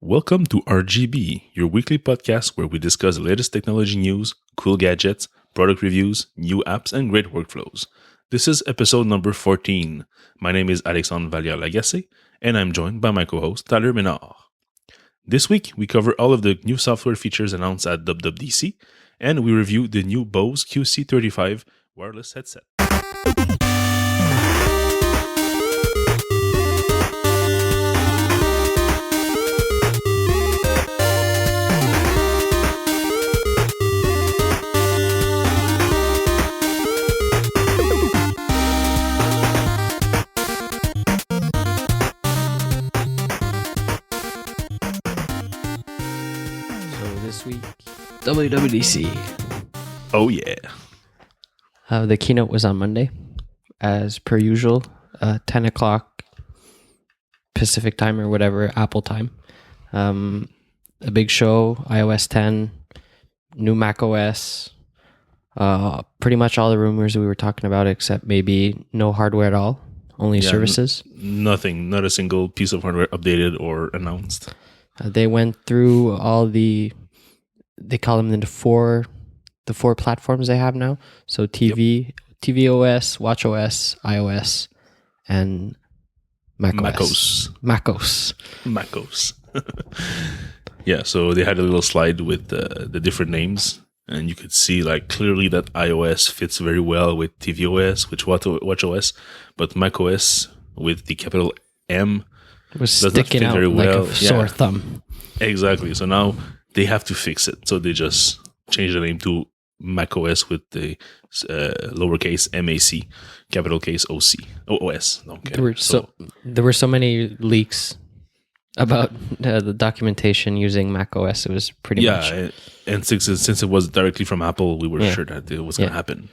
Welcome to RGB, your weekly podcast where we discuss the latest technology news, cool gadgets, product reviews, new apps, and great workflows. This is episode number 14. My name is Alexandre Valliere-Lagacé, and I'm joined by my co-host Tyler Ménard. This week, we cover all of the new software features announced at WWDC, and we review the new Bose QC35 wireless headset. This week, WWDC. Oh yeah. The keynote was on Monday, as per usual, 10 o'clock Pacific time or whatever, Apple time. A big show, iOS 10, new Mac OS, pretty much all the rumors we were talking about, except maybe no hardware at all, only services. Nothing, not a single piece of hardware updated or announced. They went through all they call them the four platforms they have now. So TV OS, Watch OS, iOS, and macOS. Yeah, so they had a little slide with the different names, and you could see like clearly that iOS fits very well with tvOS, with Watch OS, but macOS with the capital M was sticking out very like a sore thumb. Exactly. So now they have to fix it. So they just changed the name to macOS with the lowercase MAC, capital case OS. Okay. There were so many leaks about the documentation using macOS. It was pretty much. Yeah, and since it was directly from Apple, we were sure that it was going to happen.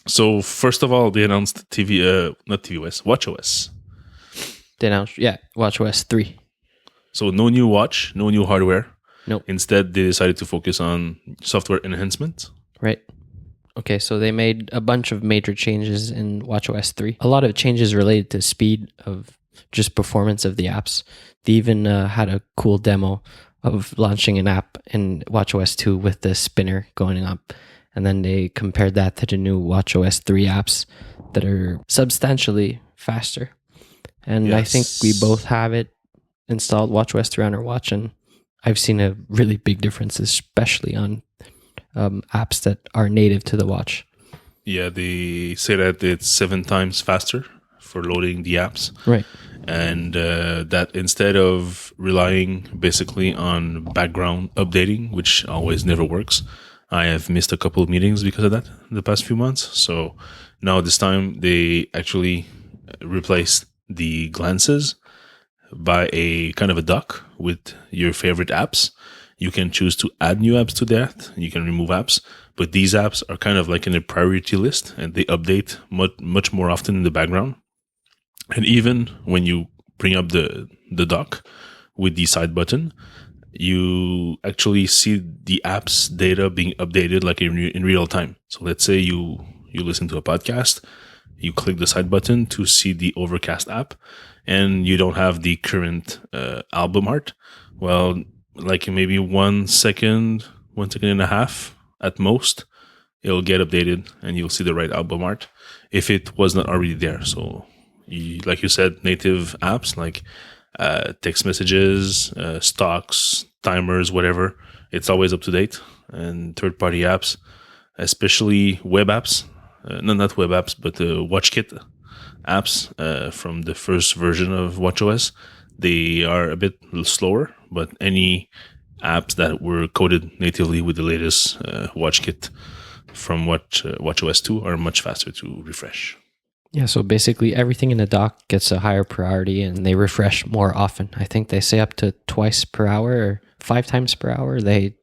So first of all, they announced Watch OS. They announced, Watch OS 3. So no new watch, no new hardware. Nope. Instead, they decided to focus on software enhancement. Right. Okay, so they made a bunch of major changes in Watch OS 3. A lot of changes related to speed of just performance of the apps. They even had a cool demo of launching an app in Watch OS 2 with the spinner going up. And then they compared that to the new Watch OS 3 apps that are substantially faster. And I think we both have it installed, Watch OS 3 on our watch, and I've seen a really big difference, especially on apps that are native to the watch. Yeah, they say that it's 7 times faster for loading the apps. Right. And that instead of relying basically on background updating, which always never works, I have missed a couple of meetings because of that the past few months. So now this time they actually replaced the glances by a kind of a dock with your favorite apps. You can choose to add new apps to that. You can remove apps, but these apps are kind of like in a priority list and they update much more often in the background. And even when you bring up the dock with the side button, you actually see the app's data being updated like in real time. So let's say you listen to a podcast, you click the side button to see the Overcast app, and you don't have the current album art. Well, like maybe 1 second, 1 second and a half at most, it'll get updated and you'll see the right album art if it was not already there. So, like you said, native apps like text messages, stocks, timers, whatever, it's always up to date. And third-party apps, especially web apps, not web apps, but WatchKit apps from the first version of watchOS, they are a bit slower, but any apps that were coded natively with the latest WatchKit from watchOS 2 are much faster to refresh. Yeah, so basically everything in the dock gets a higher priority and they refresh more often. I think they say up to twice per hour or 5 times per hour. They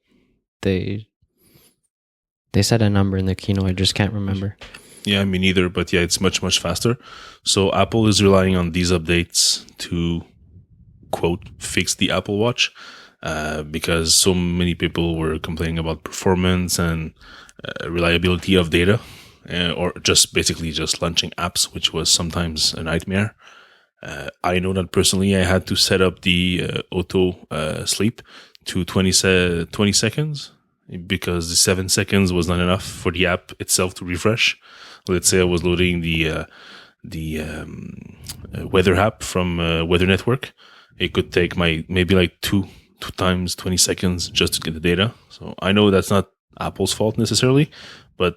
said a number in the keynote, I just can't remember. Yeah, me neither, but yeah, it's much faster. So Apple is relying on these updates to, quote, fix the Apple Watch because so many people were complaining about performance and reliability of data, or just basically just launching apps, which was sometimes a nightmare. I know that personally I had to set up the auto sleep to 20 seconds because the 7 seconds was not enough for the app itself to refresh. Let's say I was loading the weather app from Weather Network. It could take maybe like two times 20 seconds just to get the data. So I know that's not Apple's fault necessarily, but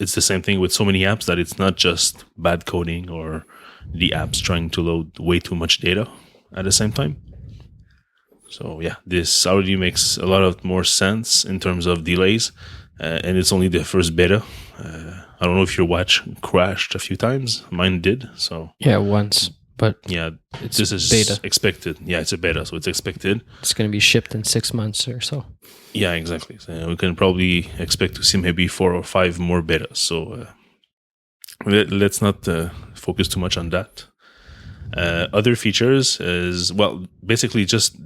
it's the same thing with so many apps that it's not just bad coding or the apps trying to load way too much data at the same time. So yeah, this already makes a lot of more sense in terms of delays, and it's only the first beta. I don't know if your watch crashed a few times. Mine did. So Yeah, once, but yeah, it's this is beta. expected. Yeah, it's a beta, so it's expected. It's going to be shipped in 6 months or so. Yeah, exactly. So we can probably expect to see maybe 4 or 5 more betas. So let's not focus too much on that. Other features is, well, basically just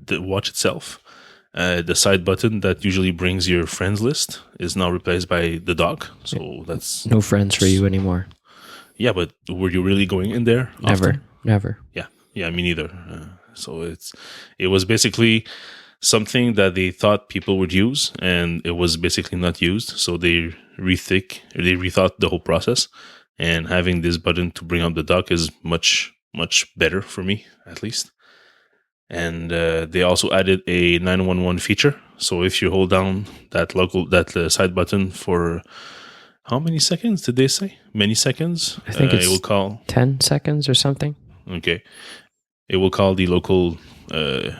the watch itself. The side button that usually brings your friends list is now replaced by the dock. So that's No friends for you anymore. Yeah, but were you really going in there often? Never. Yeah, me neither. So it was basically something that they thought people would use, and it was basically not used. So they rethought the whole process, and having this button to bring up the dock is much better for me, at least. And they also added a 911 feature. So if you hold down that side button for how many seconds did they say? Many seconds. I think it will call 10 seconds or something. Okay. It will call the local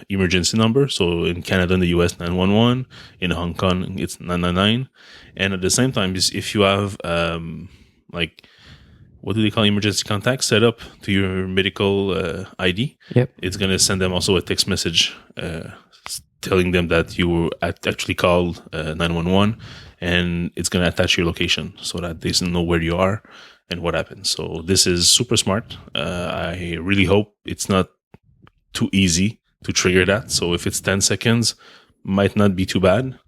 emergency number. So in Canada and the US, 911. In Hong Kong, it's 999. And at the same time, if you have what do they call emergency contacts set up to your medical ID? Yep. It's going to send them also a text message telling them that you actually called 911, and it's going to attach your location so that they know where you are and what happened. So this is super smart. I really hope it's not too easy to trigger that. So if it's 10 seconds, might not be too bad.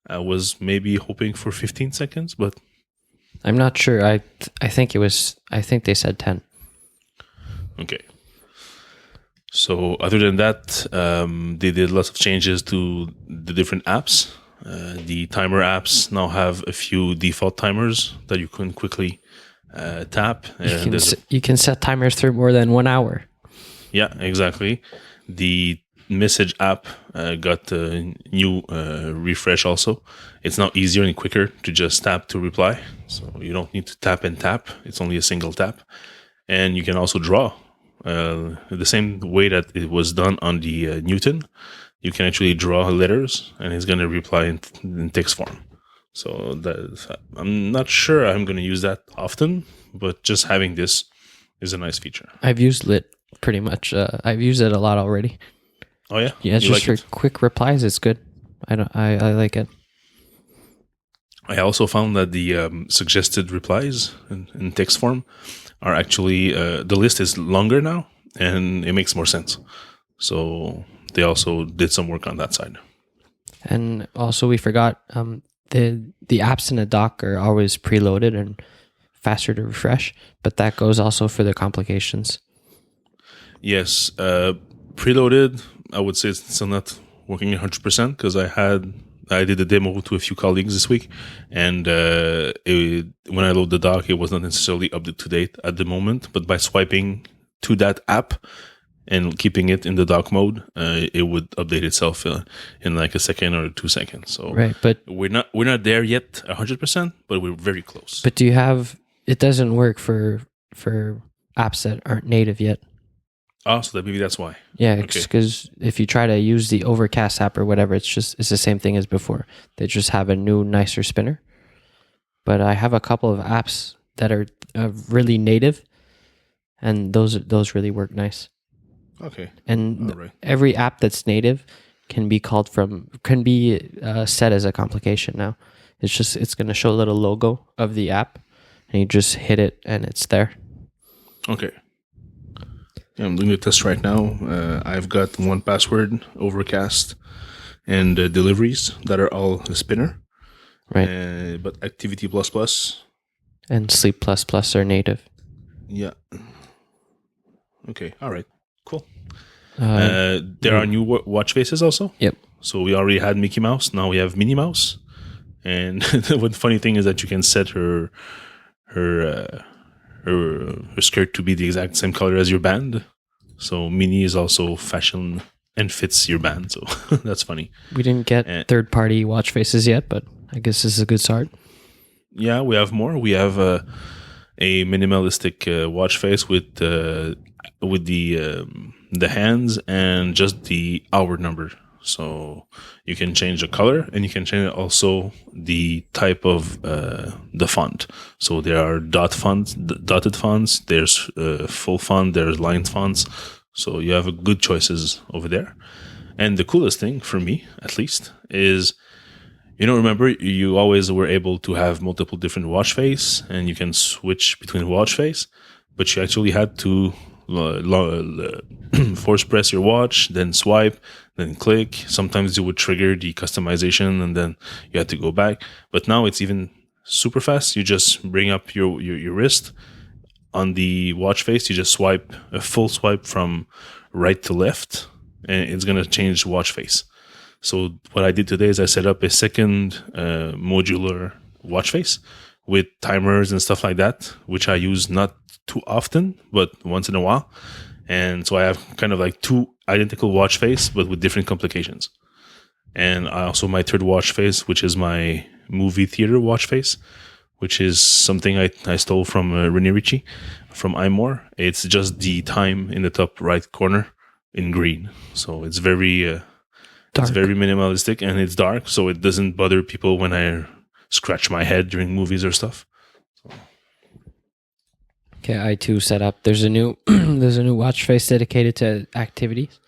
I was maybe hoping for 15 seconds, but I'm not sure. I think they said 10. Okay. So other than that, they did lots of changes to the different apps. The timer apps now have a few default timers that you can quickly tap. You can set timers for more than 1 hour. Yeah, exactly. The message app got a new refresh also. It's now easier and quicker to just tap to reply. So you don't need to tap and tap. It's only a single tap. And you can also draw. The same way that it was done on the Newton, you can actually draw letters and it's going to reply in text form. So I'm not sure I'm going to use that often, but just having this is a nice feature. I've used Lit pretty much. I've used it a lot already. Oh yeah? Yeah, it's just for quick replies. It's good. I like it. I also found that the suggested replies in text form are actually, the list is longer now and it makes more sense. So they also did some work on that side. And also we forgot the apps in the dock are always preloaded and faster to refresh, but that goes also for the complications. Yes, preloaded, I would say it's still not working 100% because I did a demo to a few colleagues this week, and when I load the dock, it was not necessarily up to date at the moment, but by swiping to that app and keeping it in the dock mode, it would update itself in like a second or 2 seconds. So right, but we're not there yet 100%, but we're very close. But it doesn't work for apps that aren't native yet. Oh, so maybe that's why. Yeah, because if you try to use the Overcast app or whatever, it's the same thing as before. They just have a new, nicer spinner. But I have a couple of apps that are really native, and those really work nice. Okay. And every app that's native can be set as a complication now. It's going to show a little logo of the app, and you just hit it, and it's there. Okay. I'm doing the test right now. I've got 1Password, Overcast, and deliveries that are all a spinner. Right. But Activity++ and Sleep++ are native. Yeah. Okay. All right. Cool. Uh, There are new watch faces also. yep. So we already had Mickey Mouse. Now we have Minnie Mouse. And one funny thing is that you can set her her her skirt to be the exact same color as your band. So Minnie is also fashion and fits your band. So that's funny. We didn't get third-party watch faces yet, but I guess this is a good start. Yeah, we have more. We have a minimalistic watch face with the hands and just the hour number. So you can change the color and you can change also the type of the font. So there are dotted fonts. There's full font. There's lined fonts. So you have good choices over there. And the coolest thing for me, at least, is remember you always were able to have multiple different watch face and you can switch between watch face, but you actually had to force press your watch, then swipe, then click. Sometimes you would trigger the customization and then you had to go back. But now it's even super fast. You just bring up your wrist on the watch face. You just swipe a full swipe from right to left and it's going to change watch face. So what I did today is I set up a second modular watch face with timers and stuff like that, which I use not too often, but once in a while. And so I have kind of like two identical watch face, but with different complications. And I also my third watch face, which is my movie theater watch face, which is something I stole from René Ritchie from iMore. It's just the time in the top right corner in green. So it's very... It's very minimalistic and it's dark, so it doesn't bother people when I scratch my head during movies or stuff. So. Okay, I too set up. There's a new watch face dedicated to activities.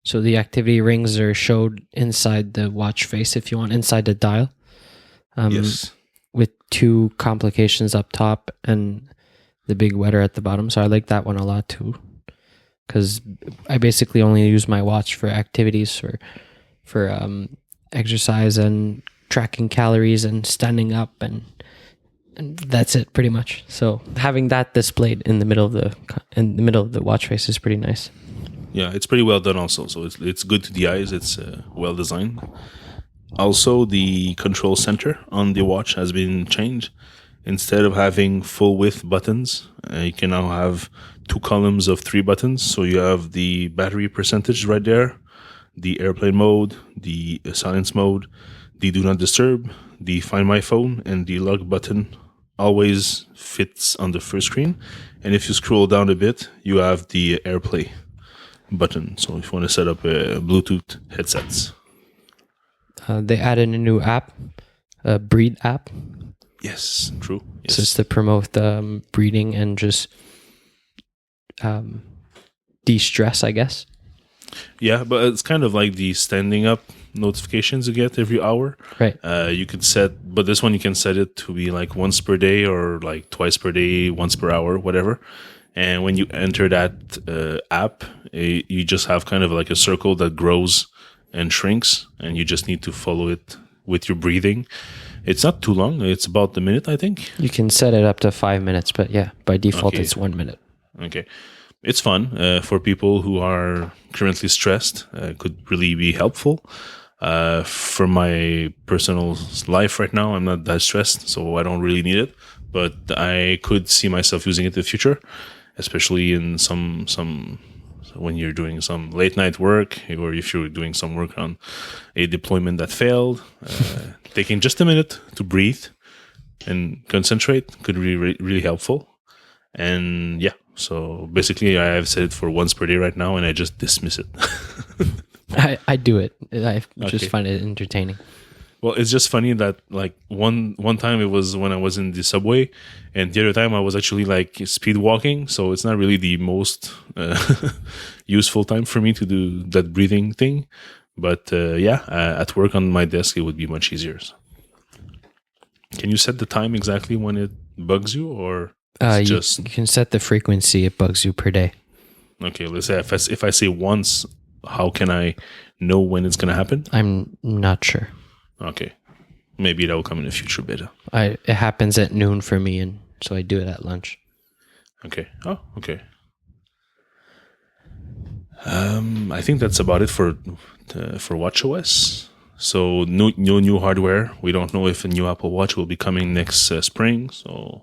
So the activity rings are showed inside the watch face if you want, inside the dial. Yes. With two complications up top and the big wetter at the bottom. So I like that one a lot too, because I basically only use my watch for activities for exercise and tracking calories and standing up and that's it pretty much. So having that displayed in the middle of the watch face is pretty nice. Yeah, it's pretty well done also. So it's good to the eyes. It's well designed. Also, the control center on the watch has been changed. Instead of having full width buttons, you can now have two columns of 3 buttons. So you have the battery percentage right there, the airplane mode, the silence mode, the do not disturb, the find my phone, and the lock button always fits on the first screen. And if you scroll down a bit, you have the AirPlay button. So if you want to set up Bluetooth headsets. They added a new app, a breathe app. Yes, true. Yes. So it's to promote breathing and just de-stress, I guess. Yeah, but it's kind of like the standing up notifications you get every hour. Right. You could set, but this one you can set it to be like once per day or like twice per day, once per hour, whatever. And when you enter that app, you just have kind of like a circle that grows and shrinks, and you just need to follow it with your breathing. It's not too long. It's about a minute, I think. You can set it up to 5 minutes, but yeah, by default, Okay. It's 1 minute. Okay. It's fun for people who are currently stressed. Could really be helpful. For my personal life right now, I'm not that stressed, so I don't really need it. But I could see myself using it in the future, especially in some when you're doing some late night work, or if you're doing some work on a deployment that failed. Taking just a minute to breathe and concentrate could be really helpful. And yeah, so basically I have set it for once per day right now, and I just dismiss it. I do it. I just Okay. find it entertaining. Well, it's just funny that like one time it was when I was in the subway, and the other time I was actually like speed walking. So it's not really the most useful time for me to do that breathing thing. But at work on my desk, it would be much easier. So. Can you set the time exactly when it bugs you, or it's You can set the frequency it bugs you per day. Okay? Let's say if I say once, how can I know when it's going to happen? I'm not sure. Okay, maybe that will come in the future beta. It happens at noon for me, and so I do it at lunch. Okay. Oh, okay. I think that's about it for WatchOS. So no new hardware. We don't know if a new Apple Watch will be coming next spring. So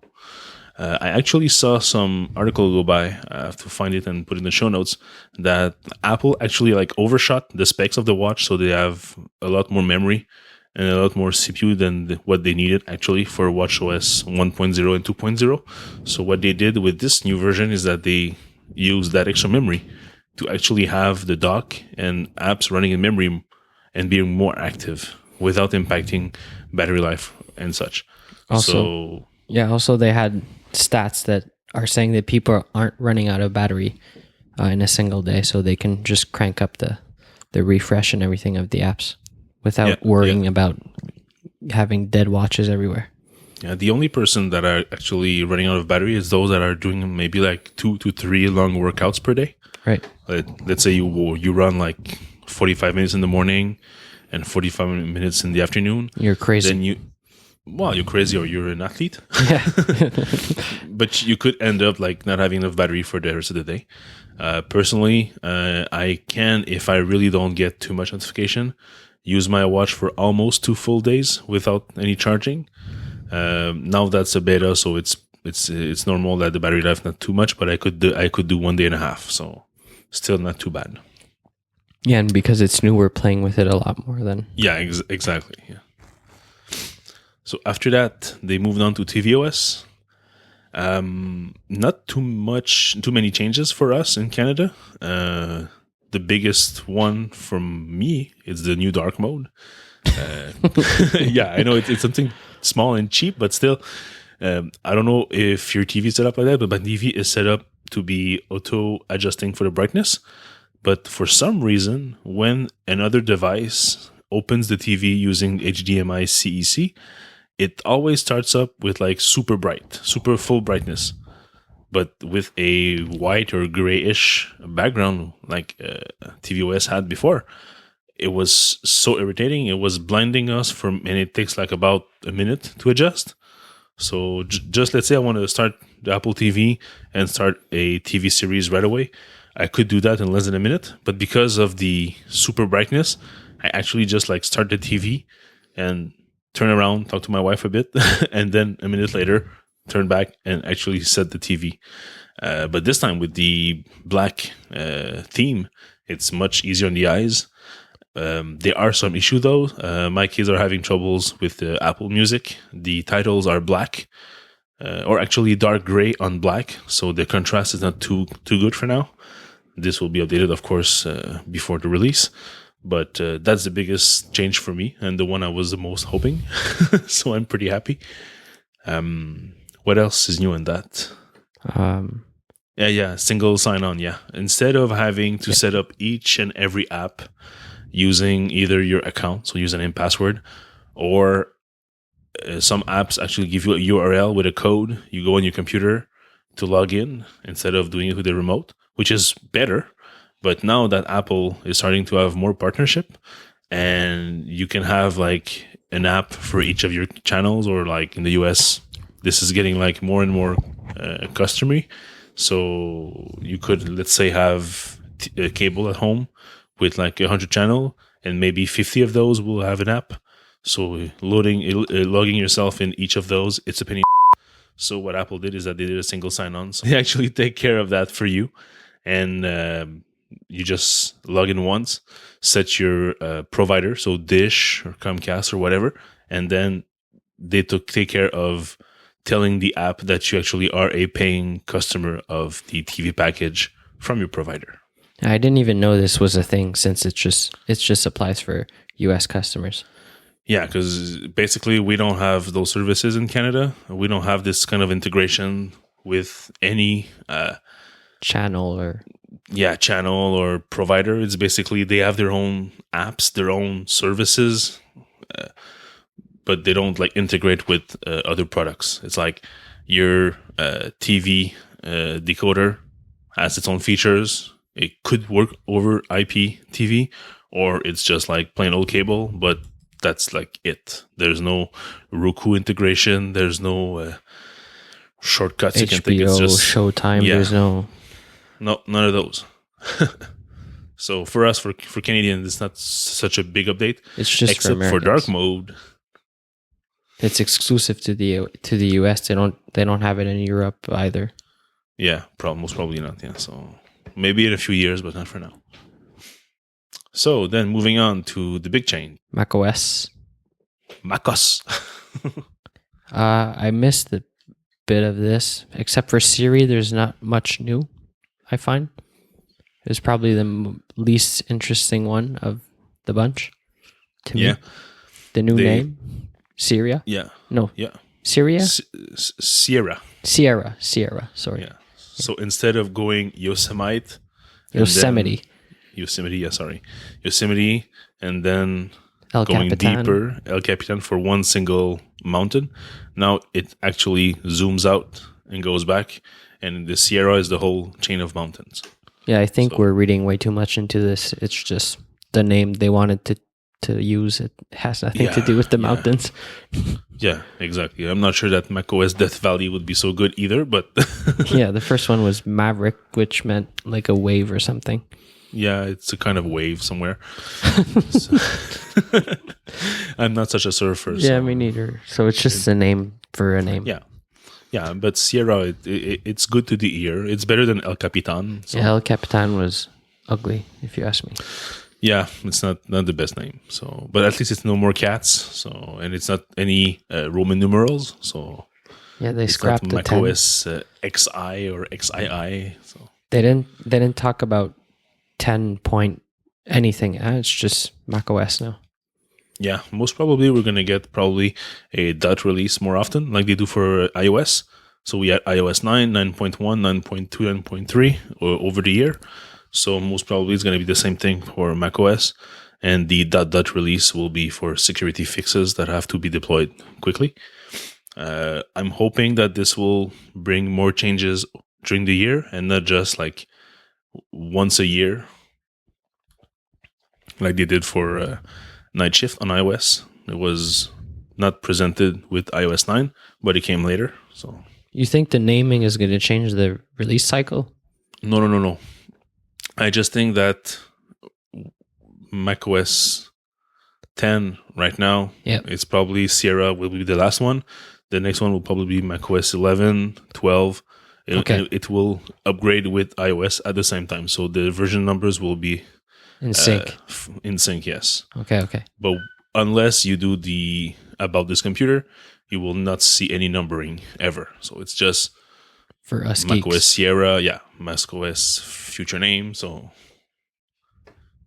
I actually saw some article go by. I have to find it and put it in the show notes. That Apple actually like overshot the specs of the watch, so they have a lot more memory and a lot more CPU than what they needed actually for WatchOS 1.0 and 2.0. So what they did with this new version is that they used that extra memory to actually have the dock and apps running in memory and being more active without impacting battery life and such. Also, also they had stats that are saying that people aren't running out of battery in a single day, so they can just crank up the refresh and everything of the apps without worrying about having dead watches everywhere. Yeah, the only person that are actually running out of battery is those that are doing maybe like 2 to 3 long workouts per day. Right. Let's say you run like 45 minutes in the morning and 45 minutes in the afternoon. You're crazy. Then you're crazy or you're an athlete. Yeah. But you could end up like not having enough battery for the rest of the day. Personally, I can, if I really don't get too much notification, use my watch for almost 2 full days without any charging. Now that's a beta, so it's normal that the battery life not too much, but I could do 1 day and a half, so still not too bad. Yeah, and because it's new, we're playing with it a lot more than. Yeah, exactly. Yeah. So after that, they moved on to tvOS. Not too many changes for us in Canada. The biggest one from me is the new dark mode. Yeah, I know it's something small and cheap, but still, I don't know if your TV is set up like that, but my TV is set up to be auto adjusting for the brightness. But for some reason, when another device opens the TV using HDMI CEC, it always starts up with like super bright, super full brightness, but with a white or grayish background like tvOS had before. It was so irritating. It was blinding us and it takes like about a minute to adjust. So just let's say I want to start the Apple TV and start a TV series right away. I could do that in less than a minute, but because of the super brightness, I actually just like start the TV and turn around, talk to my wife a bit, and then a minute later, turn back and actually set the TV. But this time with the black theme, it's much easier on the eyes. There are some issues though. My kids are having troubles with the Apple Music. The titles are black, or actually dark gray on black, so the contrast is not too good for now. This will be updated, of course, before the release. But that's the biggest change for me and the one I was the most hoping. So I'm pretty happy. What else is new in that? Single sign-on, yeah. Instead of having to set up each and every app using either your account, so username, password, or some apps actually give you a URL with a code. You go on your computer to log in instead of doing it with the remote, which is better. But now that Apple is starting to have more partnership and you can have like an app for each of your channels, or like in the US, this is getting like more and more customary. So you could, let's say, have a cable at home with like 100 channel and maybe 50 of those will have an app. So logging yourself in each of those, it's a penny. So what Apple did is that they did a single sign-on. So they actually take care of that for you. And you just log in once, set your provider, so Dish or Comcast or whatever, and then they take care of telling the app that you actually are a paying customer of the TV package from your provider. I didn't even know this was a thing, since it just applies for US customers. Yeah, because basically we don't have those services in Canada. We don't have this kind of integration with any channel or provider. It's basically they have their own apps, their own services, but they don't like integrate with other products. It's like your TV decoder has its own features. It could work over IP TV, or it's just like plain old cable, but that's like it. There's no Roku integration. There's no shortcuts. HBO, Showtime. Yeah. There's no, none of those. So for us, for Canadians, it's not such a big update. It's just except for dark mode. It's exclusive to the US. They don't have it in Europe either. Yeah, most probably not. Yeah, so maybe in a few years, but not for now. So then moving on to the big chain, macOS. I missed a bit of this. Except for Siri, there's not much new, I find. It's probably the least interesting one of the bunch to me. The new name, Syria? Yeah. No. Yeah. Syria? Sierra. Sorry. Yeah. So instead of going Yosemite, Yosemite, and then El going Capitan. deeper, El Capitan for one single mountain. Now it actually zooms out and goes back, and the Sierra is the whole chain of mountains. Yeah, I think we're reading way too much into this. It's just the name they wanted to use. It has nothing to do with the mountains. Yeah, exactly. I'm not sure that macOS Death Valley would be so good either, but yeah, the first one was Maverick, which meant like a wave or something. Yeah, it's a kind of wave somewhere. I'm not such a surfer. Yeah, me neither. So it's just a name for a name. Yeah, but Sierra, it's good to the ear. It's better than El Capitan. So. Yeah, El Capitan was ugly, if you ask me. Yeah, it's not the best name. So, but at least it's no more cats. So, and it's not any Roman numerals. So, yeah, they scrapped the macOS XI or XII. So they didn't talk about 10 point anything. It's just macOS now. Yeah, most probably we're going to get probably a dot release more often like they do for iOS. So we had iOS 9, 9.1, 9.2, 9.3 over the year. So most probably it's going to be the same thing for macOS. And the dot release will be for security fixes that have to be deployed quickly. I'm hoping that this will bring more changes during the year and not just like once a year like they did for Night Shift on iOS. It was not presented with iOS 9, but it came later. So you think the naming is going to change the release cycle? No. I just think that macOS 10 right now, it's probably Sierra will be the last one. The next one will probably be macOS 11, 12. It will upgrade with iOS at the same time. So the version numbers will be in sync. In sync, yes. Okay. But unless you do the about this computer, you will not see any numbering ever. So it's just for us macOS geeks. Sierra, macOS future name. So,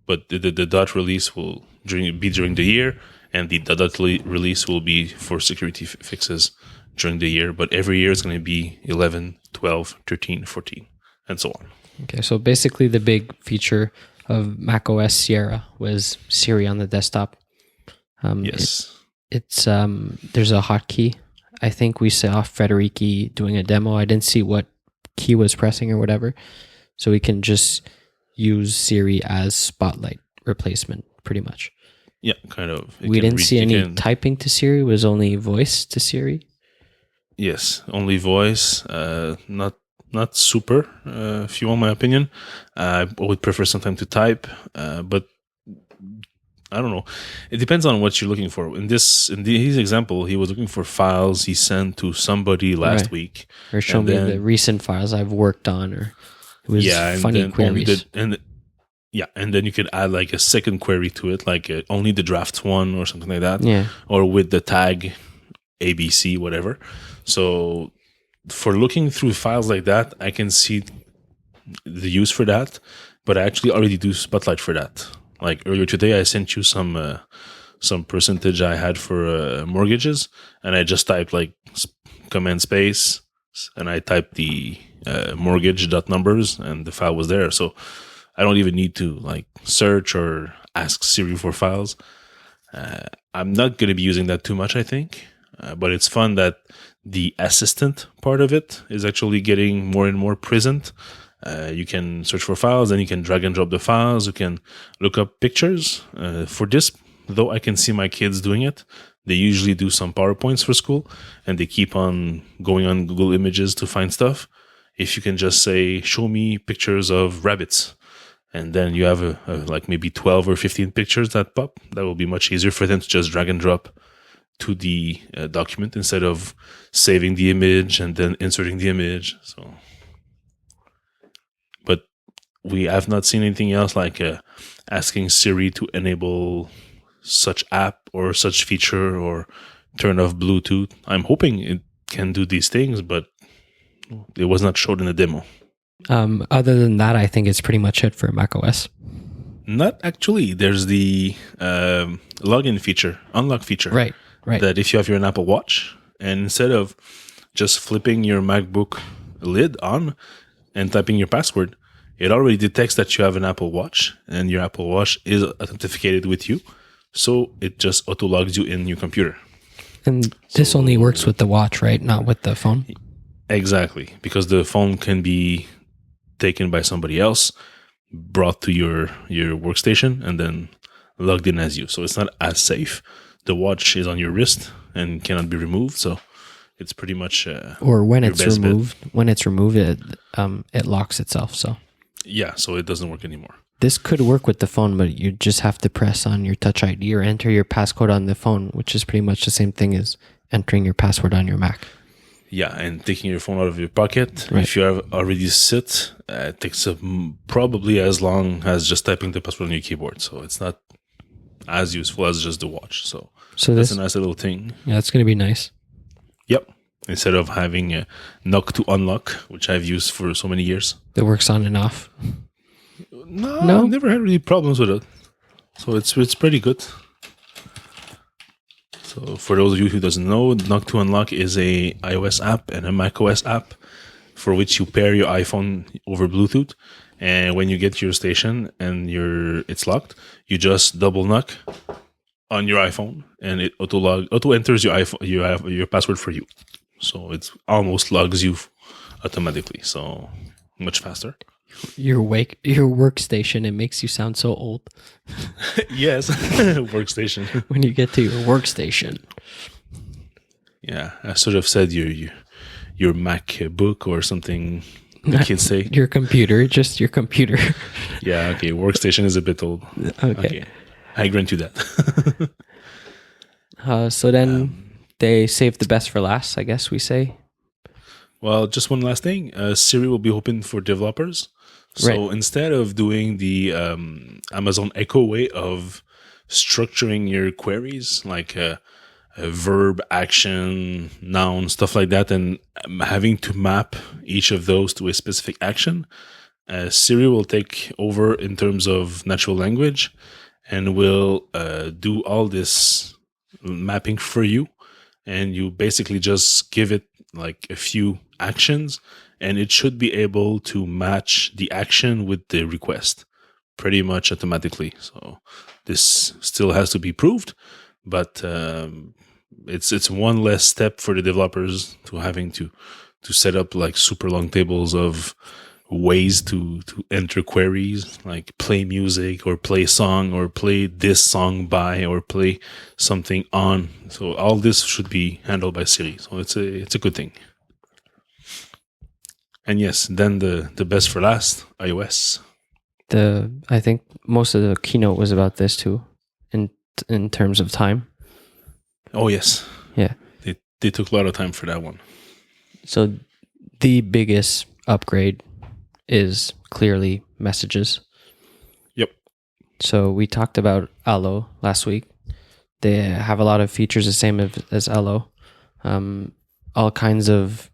but the dot release will be during the year, and the dot release will be for security fixes during the year. But every year is going to be 11, 12, 13, 14, and so on. Okay, so basically the big feature of macOS Sierra was Siri on the desktop. Yes. It's there's a hotkey. I think we saw Federici doing a demo. I didn't see what key was pressing or whatever. So we can just use Siri as Spotlight replacement, pretty much. Yeah, kind of. We didn't see any typing to Siri. It was only voice to Siri. Yes, only voice. Not super, if you want my opinion. I would prefer sometimes to type, but I don't know. It depends on what you're looking for. In his example, he was looking for files he sent to somebody last week. Or show me the recent files I've worked on, or it was funny queries. And then you could add like a second query to it, like only the drafts one or something like that. Yeah. Or with the tag ABC, whatever. So for looking through files like that, I can see the use for that, but I actually already do Spotlight for that. Like earlier today, I sent you some percentage I had for mortgages, and I just typed like command space, and I typed the mortgage numbers, and the file was there. So I don't even need to like search or ask Siri for files. I'm not going to be using that too much, I think, but it's fun that the assistant part of it is actually getting more and more present. You can search for files, and you can drag and drop the files. You can look up pictures. For this, though, I can see my kids doing it. They usually do some PowerPoints for school, and they keep on going on Google Images to find stuff. If you can just say, show me pictures of rabbits, and then you have like maybe 12 or 15 pictures that pop. That will be much easier for them to just drag and drop to the document instead of saving the image and then inserting the image. So, but we have not seen anything else like asking Siri to enable such app or such feature or turn off Bluetooth. I'm hoping it can do these things, but it was not showed in the demo. Other than that, I think it's pretty much it for macOS. Not actually. There's the login feature, unlock feature. Right. That if you have your Apple Watch, and instead of just flipping your MacBook lid on and typing your password, it already detects that you have an Apple Watch and your Apple Watch is authenticated with you. So it just auto logs you in your computer. And this only works with the watch, right? Not with the phone? Exactly. Because the phone can be taken by somebody else, brought to your workstation, and then logged in as you. So it's not as safe. The watch is on your wrist and cannot be removed. So it's pretty much or when it's removed. When it's removed, it locks itself. So yeah, so it doesn't work anymore. This could work with the phone, but you just have to press on your Touch ID or enter your passcode on the phone, which is pretty much the same thing as entering your password on your Mac. Yeah, and taking your phone out of your pocket. Right. If you have already sit, it takes probably as long as just typing the password on your keyboard. So it's not as useful as just the watch. So that's a nice little thing. Yeah, it's going to be nice. Yep. Instead of having a knock to unlock, which I've used for so many years. That works on and off. No, I've never had any problems with it. So it's pretty good. So for those of you who doesn't know, Knock to Unlock is a iOS app and a macOS app for which you pair your iPhone over Bluetooth. And when you get to your station and it's locked, you just double knock on your iPhone and it auto enters your password for you. So it almost logs you automatically. So much faster. Your workstation, it makes you sound so old. Yes, workstation. When you get to your workstation. Yeah, I sort of said your MacBook or something the kids say. Your computer, just your computer. Yeah, okay, workstation is a bit old. Okay. I grant you that. So then they saved the best for last, I guess we say. Well, just one last thing. Siri will be open for developers. So instead of doing the Amazon Echo way of structuring your queries, like a verb, action, noun, stuff like that, and having to map each of those to a specific action, Siri will take over in terms of natural language and will do all this mapping for you. And you basically just give it like a few actions and it should be able to match the action with the request pretty much automatically. So this still has to be proved, but it's one less step for the developers to having to set up like super long tables of ways to enter queries, like play music or play song or play this song by or play something on. So all this should be handled by Siri. So it's a good thing. And yes, then the best for last, iOS. I think most of the keynote was about this too, in terms of time. Oh yes, yeah. They took a lot of time for that one. So the biggest upgrade is clearly messages. Yep. So we talked about Allo last week. They have a lot of features the same as Allo. All kinds of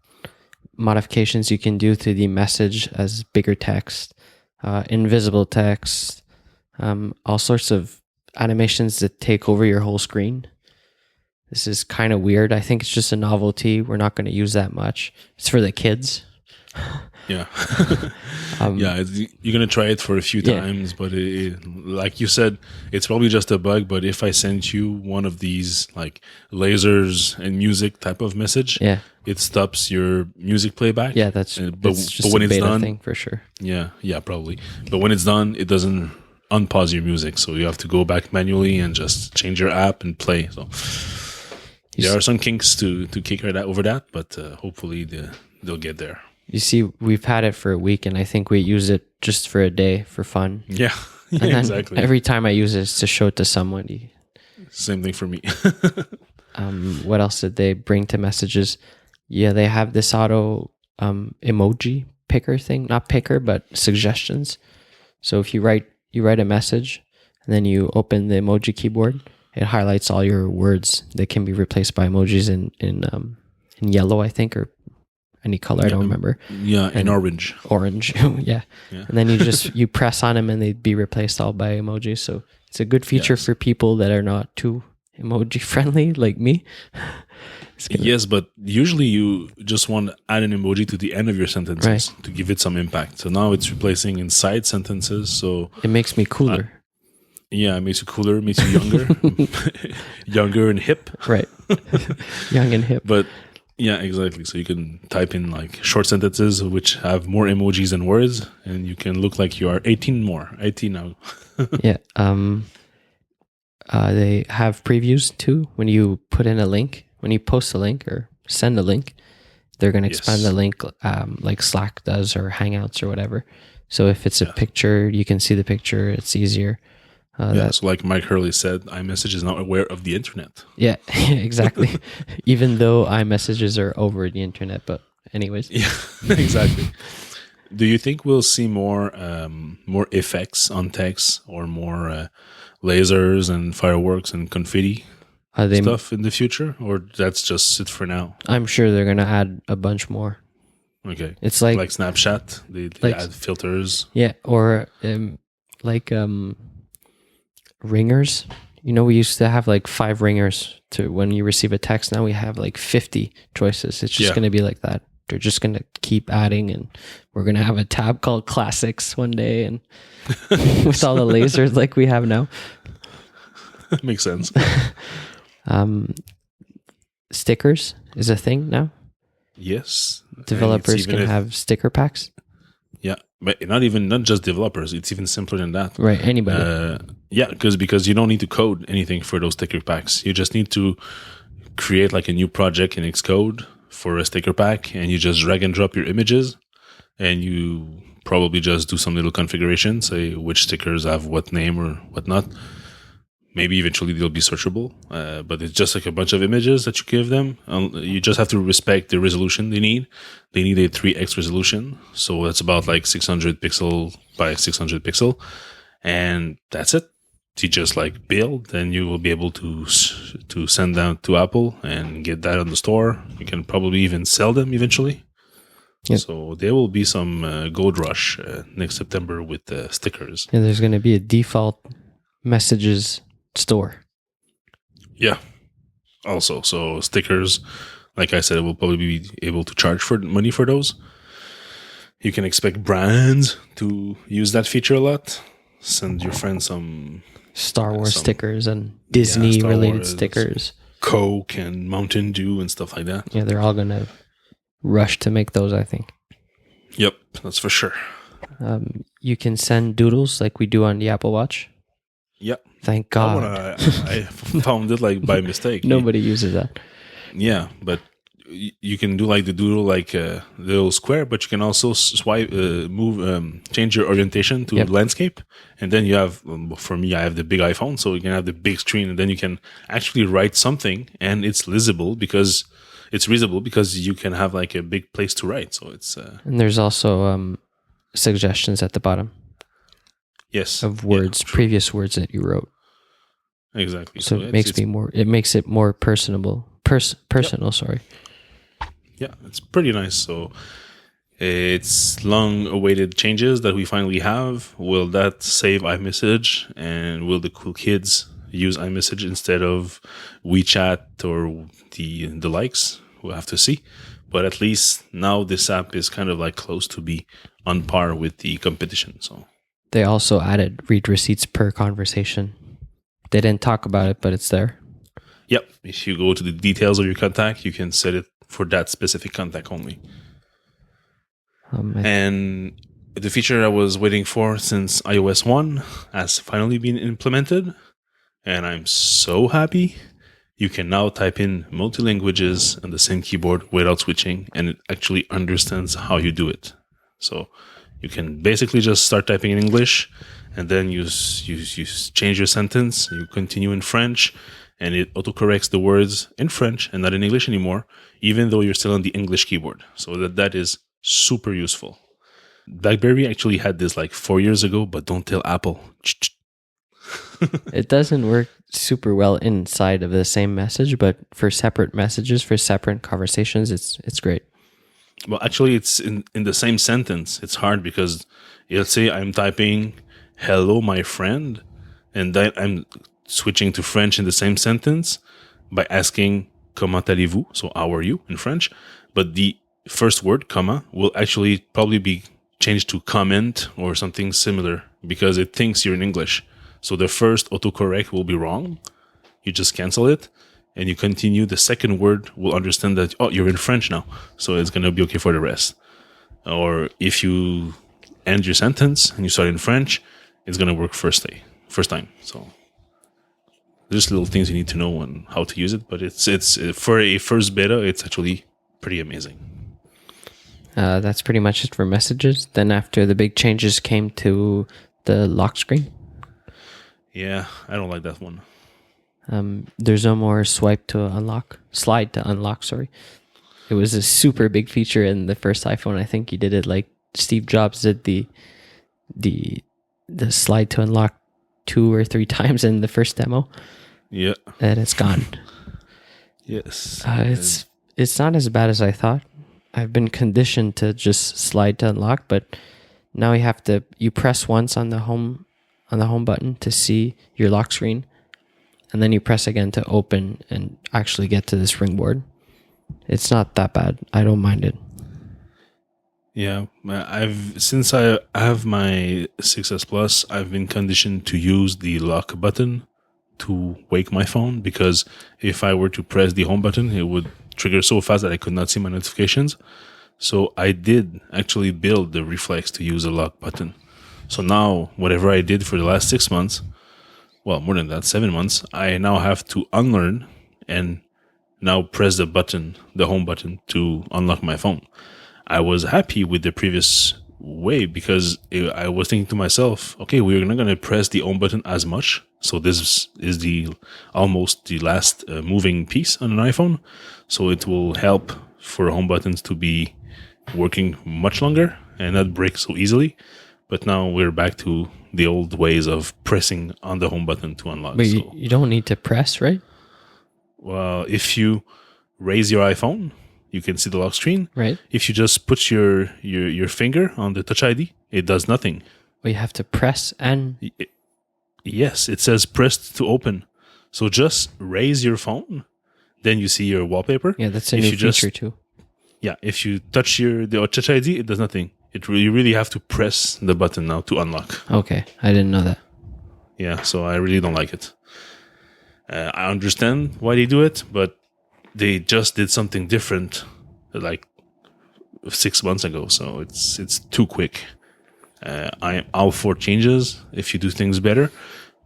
modifications you can do to the message as bigger text, invisible text, all sorts of animations that take over your whole screen. This is kind of weird. I think it's just a novelty. We're not going to use that much. It's for the kids. Yeah. Yeah, you're going to try it for a few times, but like you said, it's probably just a bug. But if I sent you one of these like lasers and music type of message, it stops your music playback. Yeah, but when it's done, thing for sure. Yeah, probably. But when it's done, it doesn't unpause your music. So you have to go back manually and just change your app and play. So there are some kinks to kick over that, but hopefully they'll get there. You see, we've had it for a week, and I think we use it just for a day for fun. Yeah, And then exactly. every time I use it, it's to show it to somebody. Same thing for me. What else did they bring to messages? Yeah, they have this auto emoji picker thing, not picker, but suggestions. So if you write a message and then you open the emoji keyboard, it highlights all your words that can be replaced by emojis in yellow, I think, or any color. I don't remember. Yeah, in orange. Orange, yeah. And then you press on them and they'd be replaced all by emojis. So it's a good feature for people that are not too emoji friendly like me. Yes, but usually you just want to add an emoji to the end of your sentences to give it some impact. So now it's replacing inside sentences. So it makes me cooler. Yeah, it makes you cooler, makes you younger, younger and hip. Right, young and hip. But yeah, exactly. So you can type in like short sentences which have more emojis than words, and you can look like you are 18 now. Yeah. They have previews too. When you put in a link, when you post a link or send a link, they're going to expand the link like Slack does or Hangouts or whatever. So if it's a picture, you can see the picture. It's easier. So like Mike Hurley said, iMessage is not aware of the internet. Yeah, exactly. Even though iMessages are over the internet, but anyways. Yeah, exactly. Do you think we'll see more effects on text or more lasers and fireworks and confetti stuff in the future, or that's just it for now? I'm sure they're gonna add a bunch more. Okay, it's like Snapchat. They add filters. Yeah, or ringers. You know, we used to have like 5 ringers to when you receive a text. Now we have like 50 choices. It's just going to be like that. They're just going to keep adding, and we're going to have a tab called Classics one day, and with all the lasers like we have now. Makes sense. Stickers is a thing now. Yes. Developers can have sticker packs. Yeah, but not just developers. It's even simpler than that. Right, anybody. Because you don't need to code anything for those sticker packs. You just need to create like a new project in Xcode for a sticker pack, and you just drag and drop your images, and you probably just do some little configuration, say which stickers have what name or whatnot. Maybe eventually they'll be searchable, but it's just like a bunch of images that you give them. You just have to respect the resolution they need. They need a 3x resolution, so that's about like 600 pixel by 600 pixel, and that's it. You just like build, then you will be able to send them to Apple and get that on the store. You can probably even sell them eventually. Yep. So there will be some gold rush next September with stickers. Yeah, there's going to be a default messages store. Yeah. Also, so stickers, like I said, we'll probably be able to charge for money for those. You can expect brands to use that feature a lot. Send your friends some Star Wars stickers and Disney related stickers. Coke and Mountain Dew and stuff like that. Yeah, they're all going to rush to make those, I think. Yep, that's for sure. You can send doodles like we do on the Apple Watch. Yep. Thank God. I found it like by mistake. Nobody uses that. Yeah, but you can do like the doodle, like a little square, but you can also swipe, change your orientation to landscape. And then you have, for me, I have the big iPhone, so you can have the big screen, and then you can actually write something, and it's readable because you can have like a big place to write. So it's and there's also suggestions at the bottom. Yes, of words, previous words that you wrote. Exactly. So it makes it more personal. Sorry. Yeah, it's pretty nice. So it's long-awaited changes that we finally have. Will that save iMessage, and will the cool kids use iMessage instead of WeChat or the likes? We'll have to see. But at least now this app is kind of like close to be on par with the competition. So they also added read receipts per conversation. They didn't talk about it, but it's there. Yep. If you go to the details of your contact, you can set it for that specific contact only. And the feature I was waiting for since iOS 1 has finally been implemented. And I'm so happy You can now type in multi-languages on the same keyboard without switching, and it actually understands how you do it. So you can basically just start typing in English, and then you change your sentence, you continue in French, and it autocorrects the words in French and not in English anymore, even though you're still on the English keyboard. So that is super useful. BlackBerry actually had this like 4 years ago, but don't tell Apple. It doesn't work super well inside of the same message, but for separate messages, for separate conversations, it's great. Well, actually, it's in the same sentence. It's hard because let's say I'm typing "hello, my friend," and then I'm switching to French in the same sentence by asking "comment allez-vous?" So how are you in French? But the first word, comma, will actually probably be changed to comment or something similar because it thinks you're in English. So the first autocorrect will be wrong. You just cancel it and you continue. The second word will understand that, oh, you're in French now. So it's going to be okay for the rest. Or if you end your sentence and you start in French, it's going to work first time. So there's little things you need to know on how to use it. But it's for a first beta, it's actually pretty amazing. That's pretty much it for messages. Then after the big changes came to the lock screen. Yeah, I don't like that one. There's no more slide to unlock, sorry. It was a super big feature in the first iPhone. I think you did it like Steve Jobs did the slide to unlock 2 or 3 times in the first demo. Yeah. And it's gone. Yes. It's not as bad as I thought. I've been conditioned to just slide to unlock, but now you press once on the home button to see your lock screen, and then you press again to open and actually get to the springboard. It's not that bad. I don't mind it. Yeah, since I have my 6S Plus, I've been conditioned to use the lock button to wake my phone, because if I were to press the home button, it would trigger so fast that I could not see my notifications. So I did actually build the reflex to use a lock button. So now, whatever I did for the last 6 months, well, more than that, 7 months, I now have to unlearn and now press the home button to unlock my phone. I was happy with the previous way because I was thinking to myself, okay, we're not going to press the home button as much. So this is almost the last moving piece on an iPhone. So it will help for home buttons to be working much longer and not break so easily. But now we're back to the old ways of pressing on the home button to unlock. But you don't need to press, right? Well, if you raise your iPhone, you can see the lock screen. Right. If you just put your finger on the Touch ID, it does nothing. Well, you have to press and... Yes, it says press to open. So just raise your phone, then you see your wallpaper. Yeah, that's a new feature too. Yeah, if you touch the Touch ID, it does nothing. You really have to press the button now to unlock. Okay, I didn't know that. Yeah, so I really don't like it. I understand why they do it, but they just did something different like 6 months ago, so it's too quick. I am all for changes if you do things better,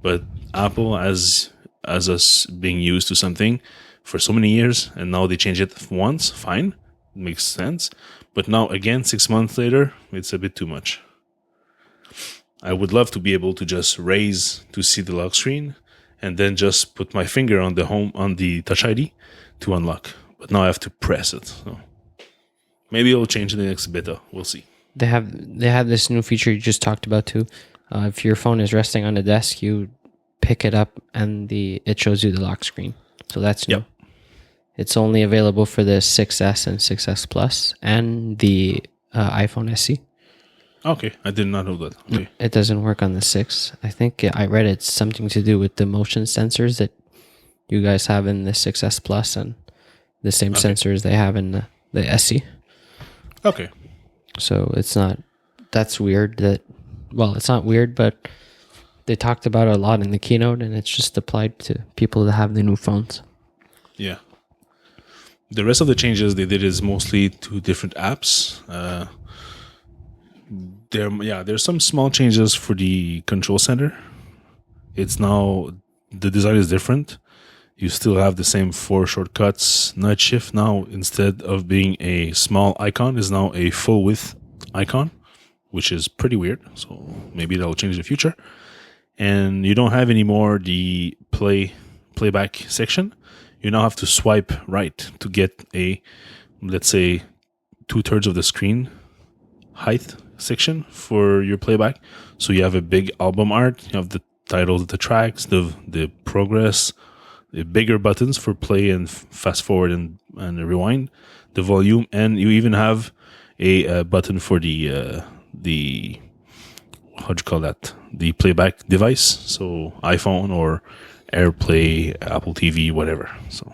but Apple, as us being used to something for so many years, and now they change it once, fine, makes sense. But now again, 6 months later, it's a bit too much. I would love to be able to just raise to see the lock screen and then just put my finger on the Touch ID to unlock. But now I have to press it. So maybe it'll change in the next beta. We'll see. They have this new feature you just talked about too. If your phone is resting on the desk, you pick it up and it shows you the lock screen. So that's new. Yep. It's only available for the 6S and 6S Plus and the iPhone SE. Okay, I did not know that. Okay. It doesn't work on the 6. I think I read it's something to do with the motion sensors that you guys have in the 6S Plus and the same sensors they have in the SE. Okay. So that's weird it's not weird, but they talked about it a lot in the keynote, and it's just applied to people that have the new phones. Yeah. The rest of the changes they did is mostly to different apps. There's some small changes for the control center. It's now, the design is different. You still have the same 4 shortcuts. Night shift now, instead of being a small icon, is now a full width icon, which is pretty weird. So maybe that'll change in the future. And you don't have anymore the playback section. You now have to swipe right to get a, let's say, 2/3 of the screen height section for your playback. So you have a big album art, you have the titles of the tracks, the progress, the bigger buttons for play and fast forward and rewind, the volume, and you even have a button for the how'd you call that? The playback device. So iPhone or AirPlay, Apple TV, whatever. So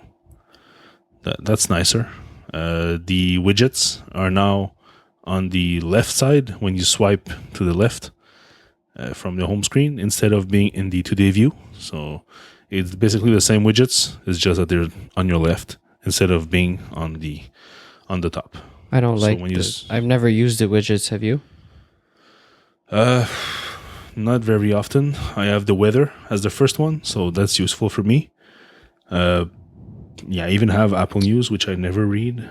that's nicer. The widgets are now on the left side when you swipe to the left from the home screen instead of being in the today view. So it's basically the same widgets. It's just that they're on your left instead of being on the top. I don't So like when I've never used the widgets. Have you? Not very often. I have the weather as the first one, so that's useful for me. I even have Apple News, which I never read.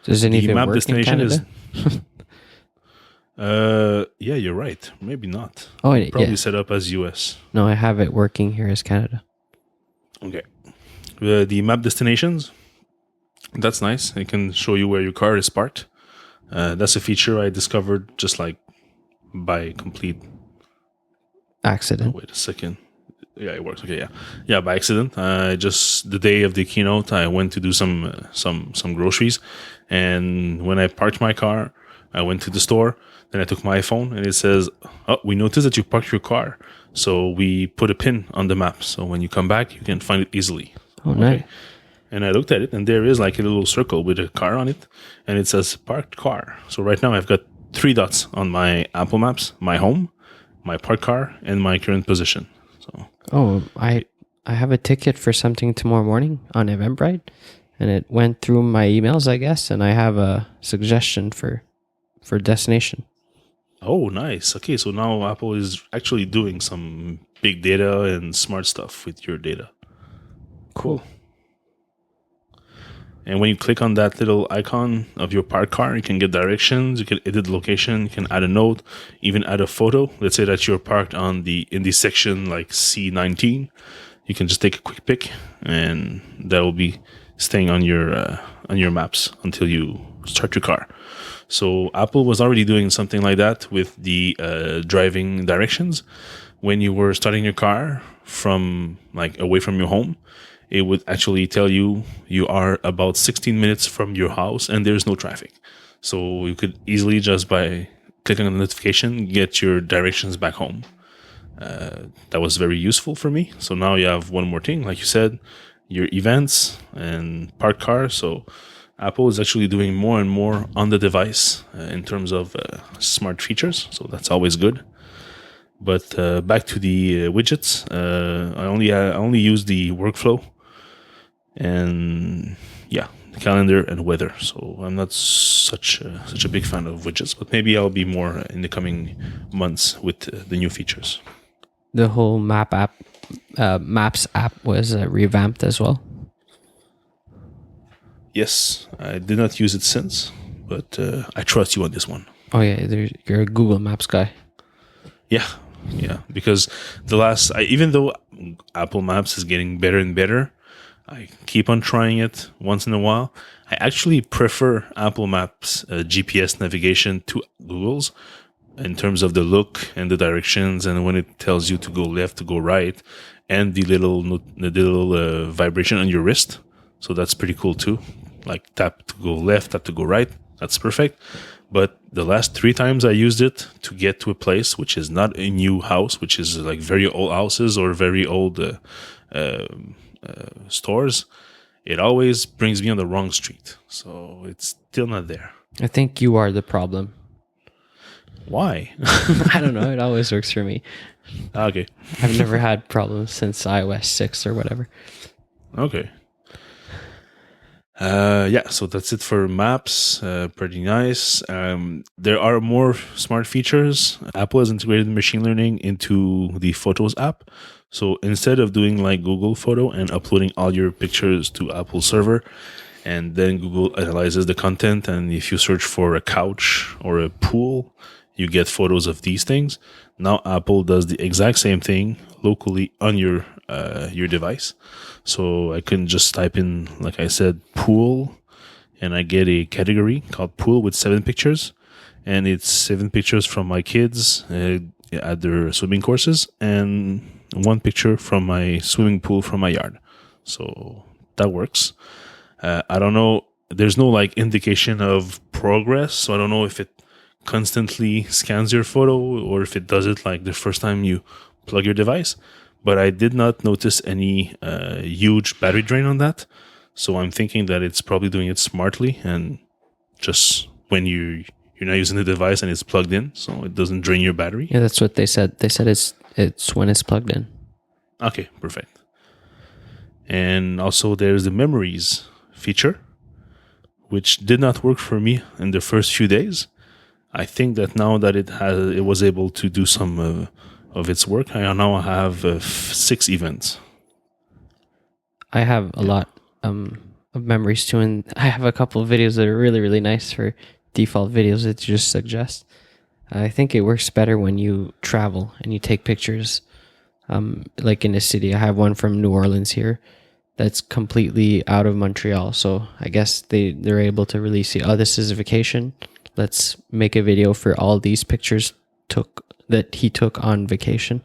Does any of it work in Canada? Yeah, you're right. Maybe not. Oh, Probably yeah. set up as US. No, I have it working here as Canada. Okay. The map destinations, that's nice. It can show you where your car is parked. That's a feature I discovered just like by complete Accident. wait a second. Yeah, it works. Okay, yeah. By accident, just the day of the keynote, I went to do some groceries, and when I parked my car, I went to the store. Then I took my iPhone, and it says, "Oh, we noticed that you parked your car, so we put a pin on the map. So when you come back, you can find it easily." Oh, nice. And I looked at it, and there is like a little circle with a car on it, and it says parked car. So right now, I've got 3 dots on my Apple Maps: my home, my parked car, and my current position. So. Oh, I have a ticket for something tomorrow morning on Eventbrite, and it went through my emails, I guess, and I have a suggestion for destination. Oh, nice. Okay, so now Apple is actually doing some big data and smart stuff with your data. Cool. And when you click on that little icon of your parked car, you can get directions, you can edit the location, you can add a note, even add a photo. Let's say that you're parked in the section like C19. You can just take a quick pic, and that will be staying on your maps until you start your car. So Apple was already doing something like that with the driving directions. When you were starting your car from like away from your home, it would actually tell you are about 16 minutes from your house and there's no traffic. So you could easily, just by clicking on the notification, get your directions back home. That was very useful for me. So now you have one more thing, like you said, your events and parked car. So Apple is actually doing more and more on the device in terms of smart features. So that's always good. But back to the widgets, I only use the workflow and the calendar and weather. So I'm not such a big fan of widgets, but maybe I'll be more in the coming months with the new features. The whole Maps app was revamped as well. Yes, I did not use it since, but I trust you on this one. Oh yeah, you're a Google Maps guy. Yeah, because even though Apple Maps is getting better and better, I keep on trying it once in a while. I actually prefer Apple Maps GPS navigation to Google's in terms of the look and the directions, and when it tells you to go left, to go right, and the little vibration on your wrist. So that's pretty cool too. Like tap to go left, tap to go right. That's perfect. But the last 3 times I used it to get to a place which is not a new house, which is like very old houses or very old stores, it always brings me on the wrong street. So it's still not there. I think you are the problem. Why? I don't know. It always works for me. Okay. I've never had problems since iOS 6 or whatever. Okay. Yeah, so that's it for maps. Pretty nice. There are more smart features. Apple has integrated machine learning into the Photos app. So instead of doing like Google Photo and uploading all your pictures to Apple server, and then Google analyzes the content, and if you search for a couch or a pool, you get photos of these things. Now Apple does the exact same thing locally on your device. So I can just type in, like I said, pool, and I get a category called pool with 7 pictures, and it's 7 pictures from my kids at their swimming courses, and 1 picture from my swimming pool from my yard. So that works. I don't know. There's no like indication of progress, so I don't know if it constantly scans your photo or if it does it like the first time you plug your device. But I did not notice any huge battery drain on that. So I'm thinking that it's probably doing it smartly and just when you're not using the device and it's plugged in, so it doesn't drain your battery. Yeah, that's what they said. They said it's when it's plugged in. Okay, perfect. And also there's the memories feature, which did not work for me in the first few days. I think that now that it was able to do some of its work, I now have 6 events. I have a lot of memories too, and I have a couple of videos that are really, really nice for default videos that just suggest. I think it works better when you travel and you take pictures. Like in a city, I have one from New Orleans here that's completely out of Montreal. So I guess they're able to really see, oh, this is a vacation. Let's make a video for all these pictures that he took on vacation.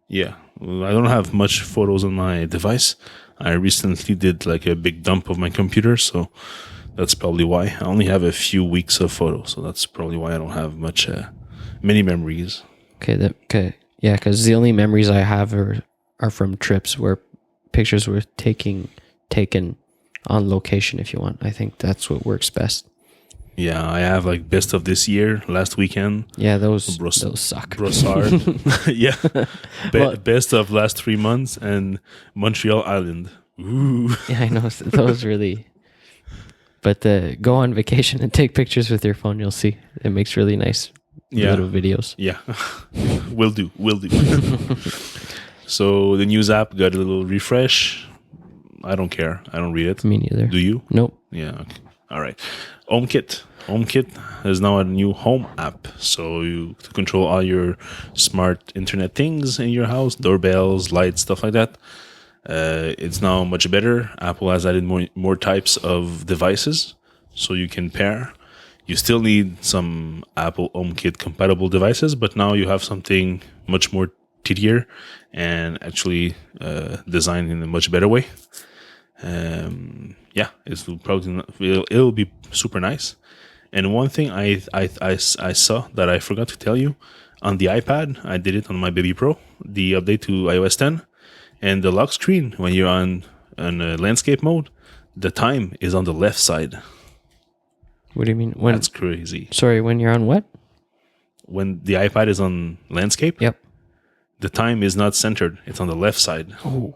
Yeah, well, I don't have much photos on my device. I recently did like a big dump of my computer, so that's probably why. I only have a few weeks of photos, so that's probably why I don't have many memories. Okay. Yeah, because the only memories I have are from trips where pictures were taken on location, if you want. I think that's what works best. Yeah, I have like best of this year, last weekend. Yeah, those suck. Brossard. Yeah. Well, best of last 3 months and Montreal Island. Ooh. Yeah, I know. Those really... But go on vacation and take pictures with your phone. You'll see. It makes really nice little videos. Yeah. Will do. So the news app got a little refresh. I don't care. I don't read it. Me neither. Do you? Nope. Yeah. Okay. All right. HomeKit. HomeKit is now a new home app. So you to control all your smart internet things in your house, doorbells, lights, stuff like that. It's now much better. Apple has added more types of devices, so you can pair. You still need some Apple HomeKit compatible devices, but now you have something much more tidier and actually designed in a much better way. Yeah, it'll be super nice. And one thing I saw that I forgot to tell you on the iPad, I did it on my Baby Pro, the update to iOS 10, and the lock screen when you're on landscape mode, the time is on the left side. What do you mean? That's crazy. Sorry, when you're on what? When the iPad is on landscape, Yep. The time is not centered; it's on the left side. Oh.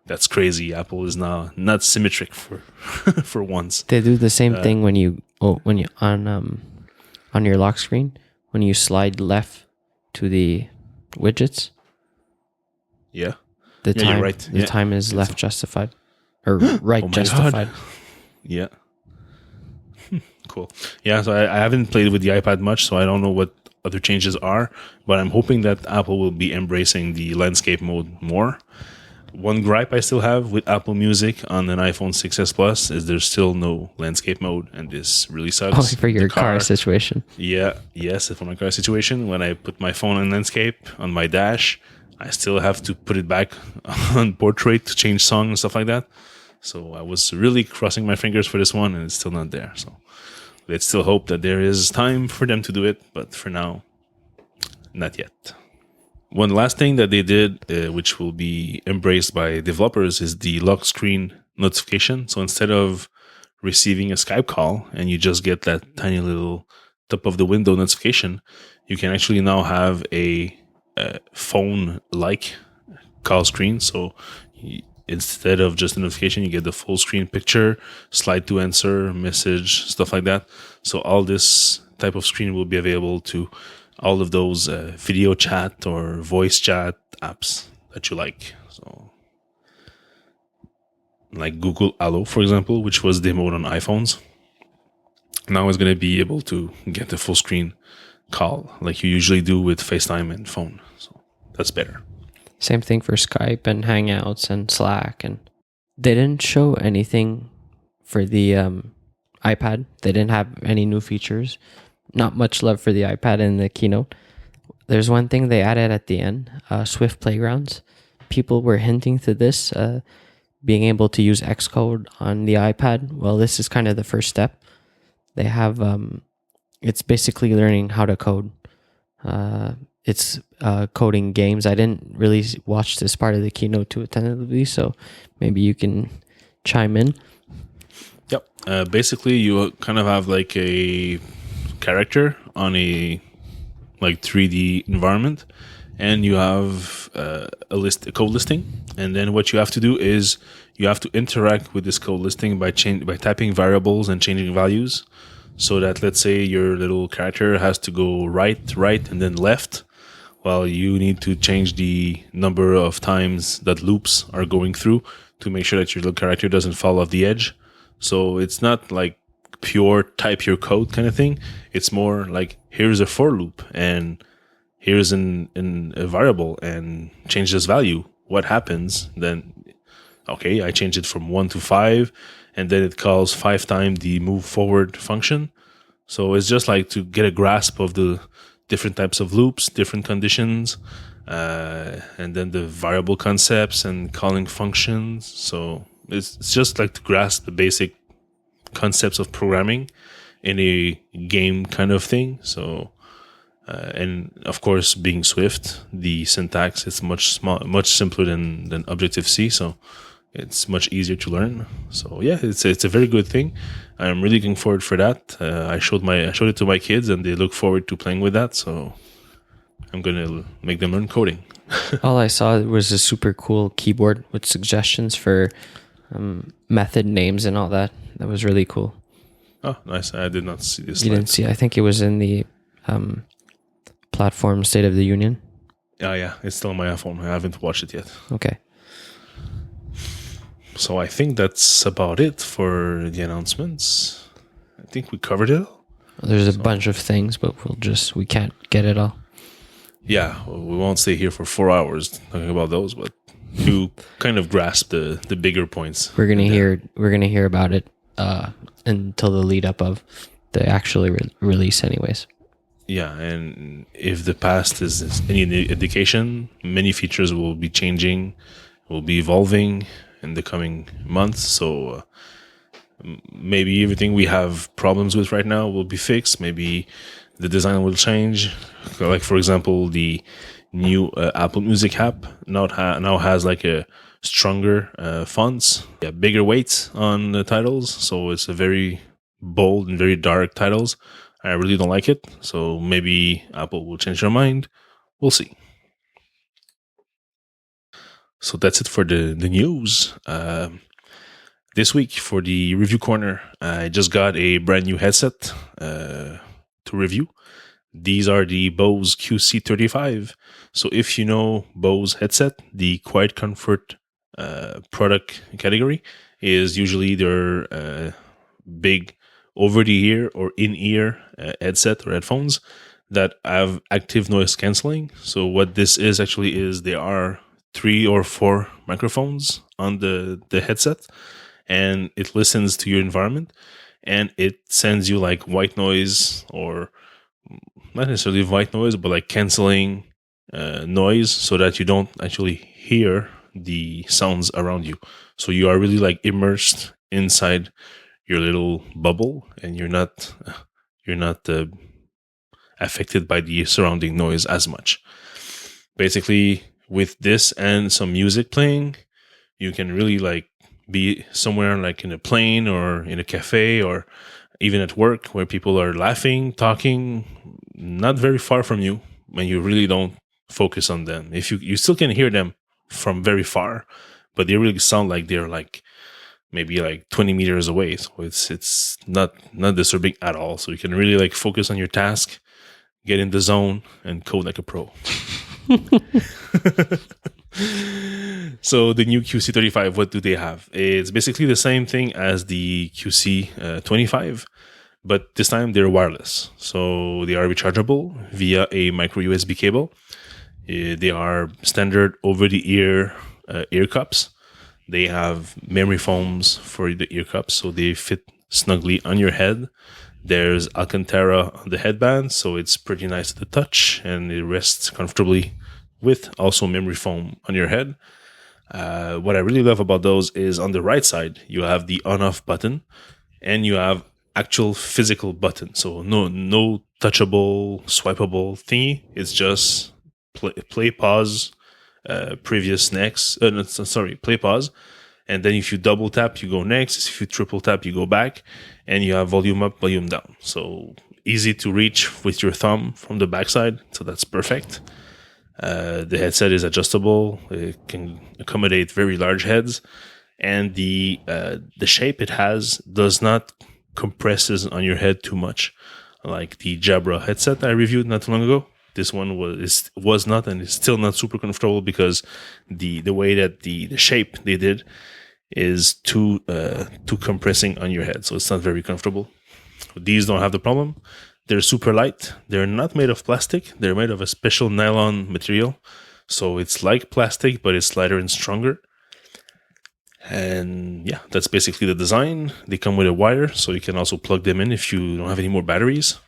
That's crazy. Apple is now not symmetric for for once. They do the same thing when you on your lock screen when you slide left to the widgets. Yeah. The time you're right. The time is left justified or right justified. God. Yeah. Cool. Yeah, so I haven't played with the iPad much, so I don't know what other changes are, but I'm hoping that Apple will be embracing the landscape mode more. One gripe I still have with Apple Music on an iPhone 6s Plus is there's still no landscape mode, and this really sucks. Oh, for your car situation. Yeah, yes, for my car situation. When I put my phone on landscape on my dash, I still have to put it back on portrait to change song and stuff like that. So I was really crossing my fingers for this one, and it's still not there. So let's still hope that there is time for them to do it, but for now, not yet. One last thing that they did, which will be embraced by developers, is the lock screen notification. So instead of receiving a Skype call and you just get that tiny little top of the window notification, you can actually now have a phone-like call screen. So instead of just a notification, you get the full screen picture, slide to answer, message, stuff like that. So all this type of screen will be available to all of those video chat or voice chat apps that you like. So, like Google Allo, for example, which was demoed on iPhones, now it's going to be able to get the full screen call like you usually do with FaceTime and phone. So that's better. Same thing for Skype and Hangouts and Slack. And they didn't show anything for the iPad. They didn't have any new features. Not much love for the iPad in the keynote. There's one thing they added at the end, Swift Playgrounds. People were hinting to this, being able to use Xcode on the iPad. Well, this is kind of the first step. They have, it's basically learning how to code. It's coding games. I didn't really watch this part of the keynote too attentively, so maybe you can chime in. Yep. Basically, you kind of have like a character on a like 3D environment, and you have a code listing. And then what you have to do is you have to interact with this code listing by typing variables and changing values. So that, let's say your little character has to go right, and then left. Well, you need to change the number of times that loops are going through to make sure that your little character doesn't fall off the edge. So it's not like pure type your code kind of thing. It's more like, here's a for loop and here's a variable and change this value. What happens then? Okay, I change it from 1 to 5, and then it calls 5 times the move forward function. So it's just like to get a grasp of the different types of loops, different conditions, and then the variable concepts and calling functions. So it's just like to grasp the basic concepts of programming in a game kind of thing. So, and of course, being Swift, the syntax is much simpler than Objective-C. So it's much easier to learn. So yeah, it's a very good thing. I'm really looking forward for that. I showed it to my kids, and they look forward to playing with that. So I'm gonna make them learn coding. All I saw was a super cool keyboard with suggestions for method names and all that. That was really cool. Oh, nice! I did not see this. You didn't see? I think it was in the platform State of the Union. Yeah, it's still on my iPhone. I haven't watched it yet. Okay. So I think that's about it for the announcements. I think we covered it all. There's a bunch of things, but we can't get it all. Yeah, we won't stay here for 4 hours talking about those, but you kind of grasp the bigger points. We're gonna hear about it until the lead up of the actual release, anyways. Yeah, and if the past is any indication, many features will be changing, will be evolving in the coming months. So maybe everything we have problems with right now will be fixed. Maybe the design will change. Like, for example, the new Apple Music app now has like a stronger fonts, bigger weight on the titles. So it's a very bold and very dark titles. I really don't like it. So maybe Apple will change their mind. We'll see. So that's it for the news. This week for the review corner, I just got a brand new headset to review. These are the Bose QC35. So if you know Bose headset, the Quiet Comfort product category is usually their big over-the-ear or in-ear headset or headphones that have active noise canceling. So what this is actually is there are 3 or 4 microphones on the headset, and it listens to your environment, and it sends you like white noise, or not necessarily white noise, but like canceling noise, so that you don't actually hear the sounds around you. So you are really like immersed inside your little bubble, and you're not affected by the surrounding noise as much. Basically, with this and some music playing, you can really like be somewhere like in a plane or in a cafe or even at work where people are laughing, talking, not very far from you, and you really don't focus on them. If you still can hear them from very far, but they really sound like they're like maybe like 20 meters away. So it's not disturbing at all. So you can really like focus on your task, get in the zone, and code like a pro. So the new QC35, what do they have? It's basically the same thing as the QC25, but this time they're wireless. So they are rechargeable via a micro USB cable. They are standard over-the-ear ear cups. They have memory foams for the ear cups, so they fit snugly on your head. There's Alcantara on the headband, so it's pretty nice to the touch, and it rests comfortably with also memory foam on your head. What I really love about those is on the right side, you have the on-off button, and you have actual physical button. So no touchable, swipeable thingy. It's just play, pause, previous, next. Play, pause. And then if you double tap, you go next. If you triple tap, you go back. And you have volume up, volume down. So easy to reach with your thumb from the backside. So that's perfect. The headset is adjustable. It can accommodate very large heads. And the shape it has does not compresses on your head too much. Like the Jabra headset I reviewed not too long ago. This one was not, and is still not super comfortable because the way that the shape they did is too compressing on your head, so it's not very comfortable. These don't have the problem. They're super light. They're not made of plastic. They're made of a special nylon material, so it's like plastic, but it's lighter and stronger. And yeah, that's basically the design. They come with a wire, so you can also plug them in if you don't have any more batteries.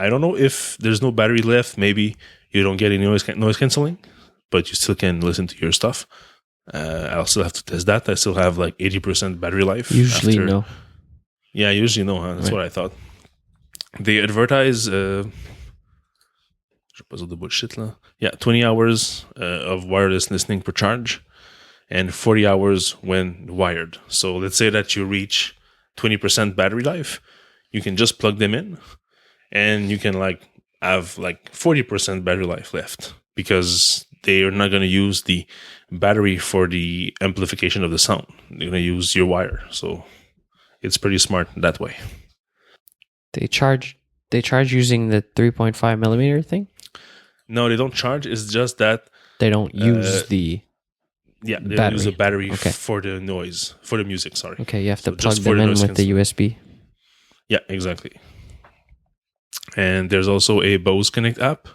I don't know if there's no battery left. Maybe you don't get any noise canceling, but you still can listen to your stuff. I'll still have to test that. I still have like 80% battery life. Usually no. Yeah, usually no. That's right. What I thought. They advertise... Yeah, 20 hours of wireless listening per charge and 40 hours when wired. So let's say that you reach 20% battery life. You can just plug them in. And you can like have like 40% battery life left because they are not going to use the battery for the amplification of the sound. They're going to use your wire. So it's pretty smart that way. They charge using the 3.5 millimeter thing? No, they don't charge. It's just that they don't use the they battery. Use a battery for the noise, for the music, sorry. Okay, you have to plug them in with the USB. Yeah, exactly. And there's also a Bose Connect app,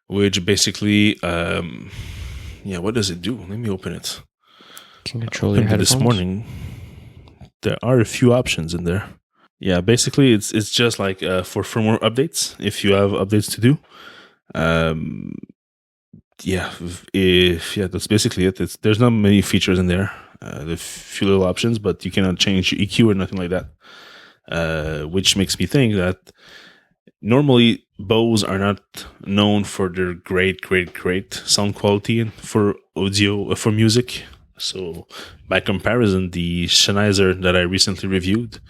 which basically, what does it do? Let me open it. Can control your headphones. This morning, there are a few options in there. Yeah, basically, it's just like for firmware updates, if you have updates to do. That's basically it. There's not many features in there. There's a few little options, but you cannot change your EQ or nothing like that. Which makes me think that normally Bose are not known for their great sound quality for audio, for music. So by comparison, the Sennheiser that I recently reviewed,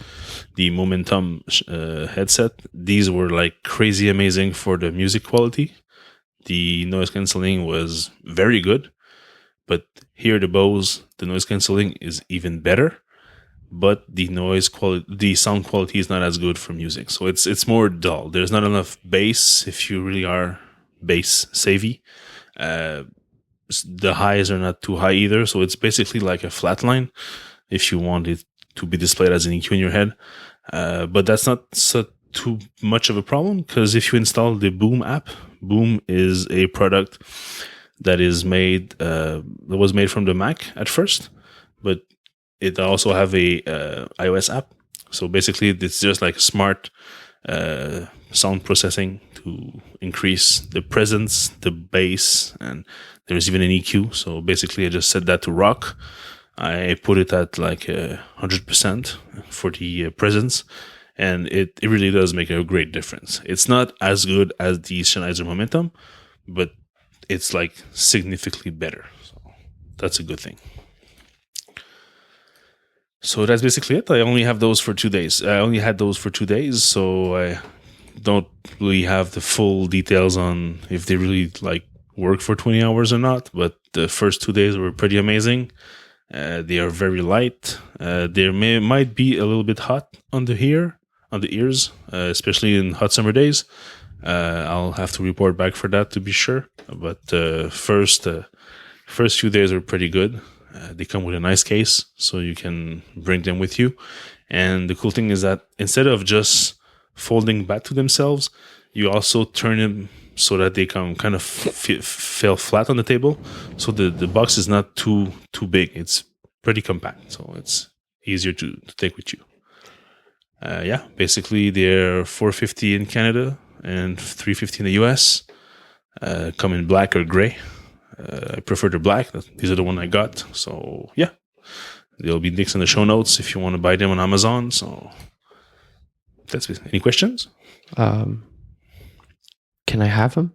the Momentum headset, these were like crazy amazing for the music quality. The noise cancelling was very good, but here the Bose, the noise cancelling is even better. But the sound quality is not as good for music. So it's more dull. There's not enough bass if you really are bass savvy. The highs are not too high either. So it's basically like a flat line if you want it to be displayed as an EQ in your head. But that's not too much of a problem because if you install the Boom app, Boom is a product that is that was made from the Mac at first, but it also have a iOS app. So basically, it's just like smart sound processing to increase the presence, the bass, and there's even an EQ. So basically, I just set that to rock. I put it at like 100% for the presence, and it really does make a great difference. It's not as good as the Sennheiser Momentum, but it's like significantly better. So that's a good thing. So that's basically it. I only have those for 2 days. I only had those for 2 days, so I don't really have the full details on if they really like work for 20 hours or not, but the first 2 days were pretty amazing. They are very light. Might be a little bit hot on the ears, especially in hot summer days. I'll have to report back for that to be sure. But first few days are pretty good. They come with a nice case, so you can bring them with you. And the cool thing is that instead of just folding back to themselves, you also turn them so that they can kind of fell flat on the table. So the box is not too big. It's pretty compact, so it's easier to take with you. Basically they're $450 in Canada and $350 in the US. Come in black or gray. I prefer the black. These are the one I got. So yeah, there'll be links in the show notes if you want to buy them on Amazon. So that's it. Any questions? Can I have them?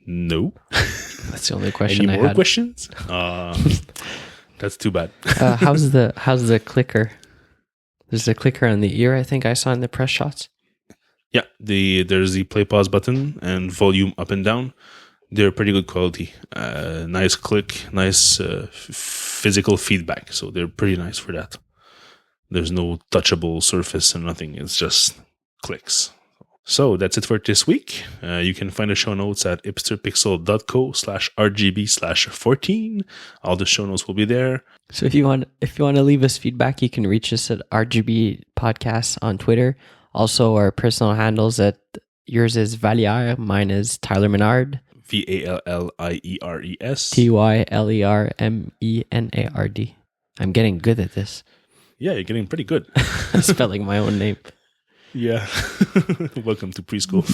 No. That's the only question Any I more had. questions? That's too bad. How's the clicker? There's a clicker on the ear, I think I saw in the press shots. Yeah, there's the play pause button and volume up and down. They're pretty good quality. Nice click, nice physical feedback. So they're pretty nice for that. There's no touchable surface and nothing. It's just clicks. So that's it for this week. You can find the show notes at hipsterpixel.co/RGB/14. All the show notes will be there. So if you want to leave us feedback, you can reach us at RGB Podcast on Twitter. Also, our personal handles yours is Valliere, mine is Tyler Menard. VALLIERES. TYLERMENARD. I'm getting good at this. Yeah, you're getting pretty good. Spelling my own name. Yeah. Welcome to preschool.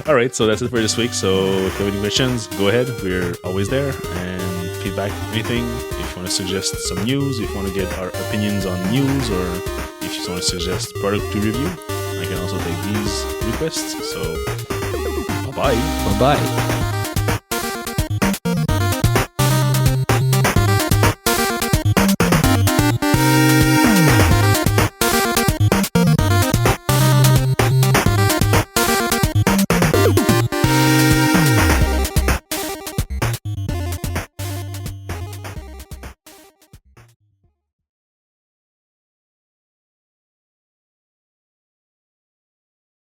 All right, so that's it for this week. So if you have any questions, go ahead. We're always there. And feedback, anything. If you want to suggest some news, if you want to get our opinions on news, or if you want to suggest product to review, I can also take these requests. So bye-bye. Bye-bye.